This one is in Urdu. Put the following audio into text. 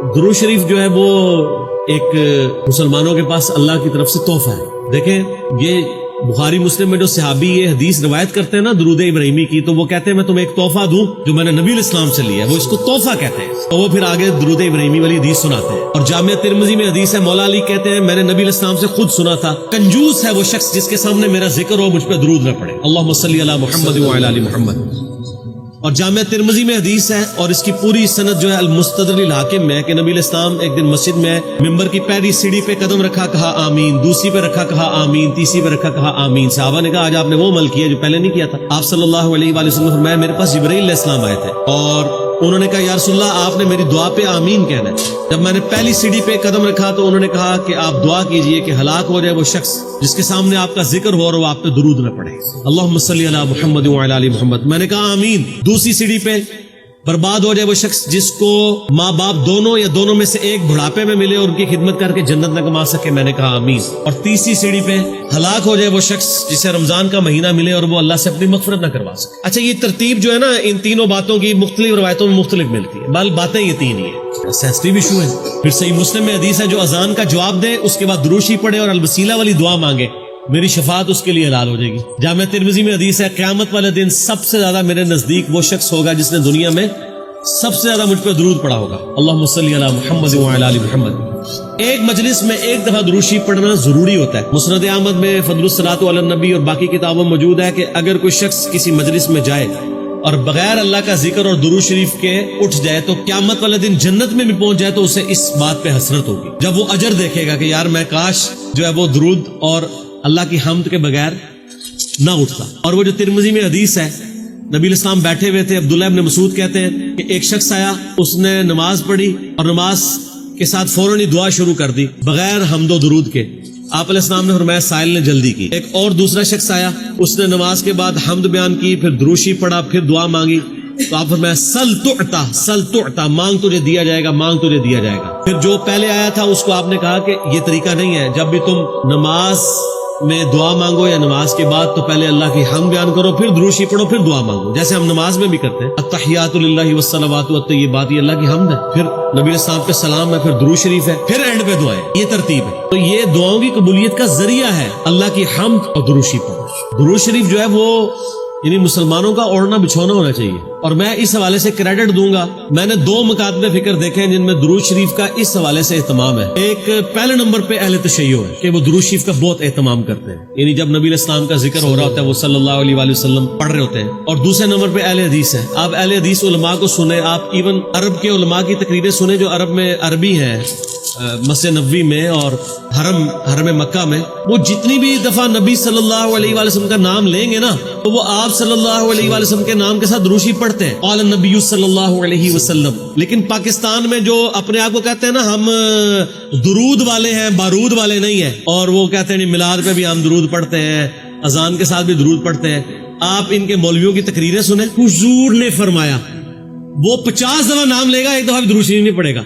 درود شریف جو ہے وہ ایک مسلمانوں کے پاس اللہ کی طرف سے تحفہ ہے. دیکھیں یہ بخاری مسلم میں جو صحابی یہ حدیث روایت کرتے ہیں نا درود ابراہیمی کی، تو وہ کہتے ہیں میں تمہیں ایک تحفہ دوں جو میں نے نبی علیہ السلام سے لیا ہے، وہ اس کو تحفہ کہتے ہیں. تو وہ پھر آگے درود ابراہیمی والی حدیث سناتے ہیں. اور جامعہ ترمذی میں حدیث ہے، مولا علی کہتے ہیں میں نے نبی علیہ السلام سے خود سنا تھا، کنجوس ہے وہ شخص جس کے سامنے میرا ذکر ہو مجھ پہ درود نہ پڑے. اللہم صلی علی محمد وعلی آل محمد. اور جامعہ ترمذی میں حدیث ہے اور اس کی پوری سند جو ہے المستدرک الحاکم میں کہ نبی علیہ السلام ایک دن مسجد میں ممبر کی پہلی سیڑھی پہ قدم رکھا کہا آمین، دوسری پہ رکھا کہا آمین، تیسری پہ رکھا کہا آمین. صحابہ نے کہا آج آپ نے وہ عمل کیا جو پہلے نہیں کیا تھا. آپ صلی اللہ علیہ وآلہ وسلم نے فرمایا میرے پاس جبرائیل علیہ السلام آئے تھے اور انہوں نے کہا یا رسول اللہ آپ نے میری دعا پہ آمین کہنا ہے. جب میں نے پہلی سیڑھی پہ قدم رکھا تو انہوں نے کہا کہ آپ دعا کیجئے کہ ہلاک ہو جائے وہ شخص جس کے سامنے آپ کا ذکر ہو اور وہ آپ پہ درود نہ پڑے. اللہم صلی علی محمد وعلی آل محمد. میں نے کہا آمین. دوسری سیڑھی پہ برباد ہو جائے وہ شخص جس کو ماں باپ دونوں یا دونوں میں سے ایک بڑھاپے میں ملے اور ان کی خدمت کر کے جنت نہ کما سکے. میں نے کہا آمین. اور تیسری سیڑھی پہ ہلاک ہو جائے وہ شخص جسے رمضان کا مہینہ ملے اور وہ اللہ سے اپنی مغفرت نہ کروا سکے. اچھا یہ ترتیب جو ہے نا ان تینوں باتوں کی مختلف روایتوں میں مختلف ملتی ہے، بل باتیں یہ تین ہی ہیں. سینسٹیو ایشو ہے. پھر صحیح مسلم میں حدیث ہے جو اذان کا جواب دے اس کے بعد دروشی پڑھے اور الوسیلہ والی دعا مانگے میری شفاعت اس کے لیے حلال ہو جائے گی. جامعہ ترمذی میں حدیث ہے قیامت والے دن سب سے زیادہ میرے نزدیک وہ شخص ہوگا جس نے دنیا میں سب سے زیادہ مجھ پہ درود پڑا ہوگا. اللہم صلی علی محمد وعلی آل محمد. ایک مجلس میں ایک دفعہ درود شریف پڑھنا ضروری ہوتا ہے. مسند احمد میں فضل الصلاۃ علی النبی اور باقی کتابوں میں موجود ہے کہ اگر کوئی شخص کسی مجلس میں جائے اور بغیر اللہ کا ذکر اور درود شریف کے اٹھ جائے تو قیامت والے دن جنت میں بھی پہنچ جائے تو اسے اس بات پہ حسرت ہوگی جب وہ اجر دیکھے گا کہ یار میں کاش جو ہے وہ درود اور اللہ کی حمد کے بغیر نہ اٹھتا. اور وہ جو ترمذی میں حدیث ہے نبی علیہ السلام بیٹھے ہوئے تھے، عبداللہ ابن مسعود کہتے ہیں کہ ایک شخص آیا، اس نے نماز پڑھی اور نماز کے ساتھ فوراً ہی دعا شروع کر دی بغیر حمد و درود کے. آپ علیہ السلام نے فرمایا سائل نے جلدی کی. ایک اور دوسرا شخص آیا، اس نے نماز کے بعد حمد بیان کی، پھر دروشی پڑھا، پھر دعا مانگی تو آپ فرمایا سل تعطا، مانگ تجھے دیا جائے گا، مانگ تجھے دیا جائے گا. پھر جو پہلے آیا تھا اس کو آپ نے کہا کہ یہ طریقہ نہیں ہے، جب بھی تم نماز میں دعا مانگو یا نماز کے بعد تو پہلے اللہ کی حمد بیان کرو، پھر دروشی پڑھو، پھر دعا مانگو، جیسے ہم نماز میں بھی کرتے ہیں التحیات للہ والصلوات والطیبات، یہ اللہ کی حمد ہے، پھر نبی علیہ السلام پہ سلام ہے، پھر درود شریف ہے، پھر اینڈ پہ دعائیں. یہ ترتیب ہے. تو یہ دعاؤں کی قبولیت کا ذریعہ ہے اللہ کی حمد اور درود شریف. درود شریف جو ہے وہ یعنی مسلمانوں کا اوڑھنا بچھونا ہونا چاہیے. اور میں اس حوالے سے کریڈٹ دوں گا، میں نے 2 مکاتب فکر دیکھے ہیں جن میں درود شریف کا اس حوالے سے اہتمام ہے. ایک پہلے نمبر پہ اہل تشیع ہے کہ وہ درود شریف کا بہت اہتمام کرتے ہیں، یعنی جب نبی علیہ السلام کا ذکر ہو رہا ہوتا ہے وہ صلی اللہ علیہ وآلہ وسلم پڑھ رہے ہوتے ہیں. اور دوسرے نمبر پہ اہل حدیث ہے. آپ اہل حدیث علماء کو سنیں، آپ ایون عرب کے علماء کی تقریریں سنیں جو عرب میں عربی ہیں مسجد نبوی میں اور حرم مکہ میں. وہ جتنی بھی دفعہ نبی صلی اللہ علیہ وآلہ وسلم کا نام لیں گے نا تو وہ آپ صلی اللہ علیہ وآلہ وسلم کے نام کے ساتھ دروشی پڑھتے ہیں قال النبی صلی اللہ علیہ وسلم. لیکن پاکستان میں جو اپنے آپ کو کہتے ہیں نا ہم درود والے ہیں بارود والے نہیں ہیں، اور وہ کہتے ہیں میلاد پہ بھی ہم درود پڑھتے ہیں، اذان کے ساتھ بھی درود پڑھتے ہیں. آپ ان کے مولویوں کی تقریریں سنیں، حضور نے فرمایا وہ 50 دفعہ نام لے گا ایک دفعہ بھی درود شریف نہیں پڑھے گا.